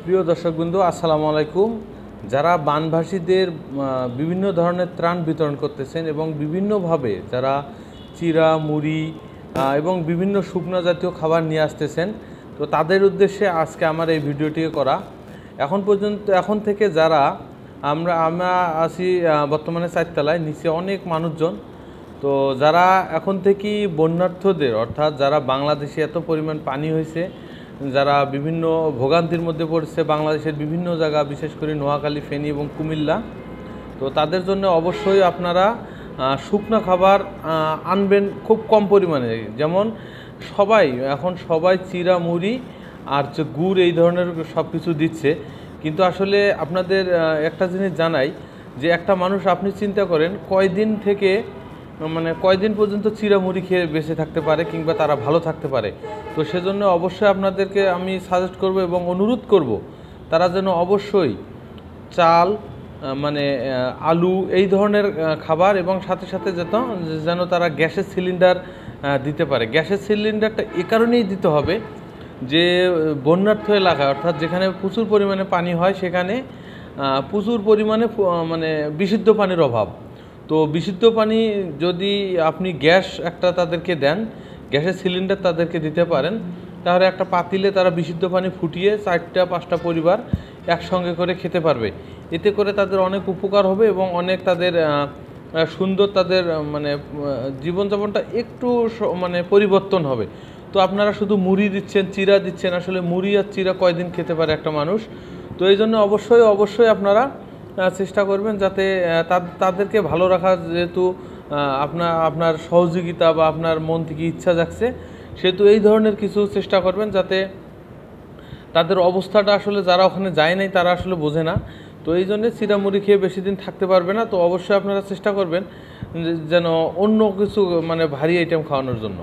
প্রিয় দর্শকবৃন্দ, আসসালামু আলাইকুম। যারা বানভাসীদের বিভিন্ন ধরনের ত্রাণ বিতরণ করতেছেন এবং বিভিন্নভাবে যারা চিরা, মুড়ি এবং বিভিন্ন শুকনো জাতীয় খাবার নিয়ে আসতেছেন, তো তাদের উদ্দেশ্যে আজকে আমার এই ভিডিওটি করা। এখন থেকে যারা আমরা আছি বর্তমানে 4 তলায়, নিচে অনেক মানুষজন। তো যারা এখন থেকেই বন্যার্থদের, অর্থাৎ যারা বাংলাদেশে এত পরিমাণ পানি হয়েছে, যারা বিভিন্ন ভোগান্তির মধ্যে পড়ছে বাংলাদেশের বিভিন্ন জায়গা, বিশেষ করে নোয়াখালী, ফেনী এবং কুমিল্লা, তো তাদের জন্য অবশ্যই আপনারা শুকনো খাবার আনবেন খুব কম পরিমাণে। যেমন সবাই চিরা, মুড়ি আর গুড় এই ধরনের সব কিছু দিচ্ছে, কিন্তু আসলে আপনাদের একটা জিনিস জানাই যে একটা মানুষ, আপনি চিন্তা করেন কয়দিন পর্যন্ত চিরা মুড়ি খেয়ে বেঁচে থাকতে পারে কিংবা তারা ভালো থাকতে পারে। তো সেজন্য অবশ্যই আপনাদেরকে আমি সাজেস্ট করব এবং অনুরোধ করব তারা যেন অবশ্যই চাল, আলু এই ধরনের খাবার এবং সাথে সাথে যেন তারা গ্যাসের সিলিন্ডার দিতে পারে। গ্যাসের সিলিন্ডারটা এ কারণেই দিতে হবে যে বন্যার্থ এলাকায়, অর্থাৎ যেখানে প্রচুর পরিমাণে পানি হয়, সেখানে প্রচুর পরিমাণে বিশুদ্ধ পানির অভাব। তো বিশুদ্ধ পানি যদি আপনি গ্যাস একটা তাদেরকে দেন, গ্যাসের সিলিন্ডার তাদেরকে দিতে পারেন, তাহলে একটা পাতিলে তারা বিশুদ্ধ পানি ফুটিয়ে 4-5টা পরিবার একসঙ্গে করে খেতে পারবে। এতে করে তাদের অনেক উপকার হবে এবং অনেক তাদের সুন্দর তাদের জীবনযাপনটা একটু পরিবর্তন হবে। তো আপনারা শুধু মুড়ি দিচ্ছেন, চিরা দিচ্ছেন, আসলে মুড়ি আর চিরা কয়দিন খেতে পারে একটা মানুষ? তো এই জন্য অবশ্যই আপনারা চেষ্টা করবেন যাতে তাদেরকে ভালো রাখা, যেহেতু আপনার সহযোগিতা বা আপনার মন থেকে ইচ্ছা জাগছে, সেহেতু এই ধরনের কিছু চেষ্টা করবেন যাতে তাদের অবস্থাটা, আসলে যারা ওখানে যায় নাই তারা আসলে বোঝে না। তো এই জন্যে চিরা মুড়ি খেয়ে বেশি দিন থাকতে পারবে না। তো অবশ্যই আপনারা চেষ্টা করবেন যেন অন্য কিছু ভারী আইটেম খাওয়ানোর জন্য।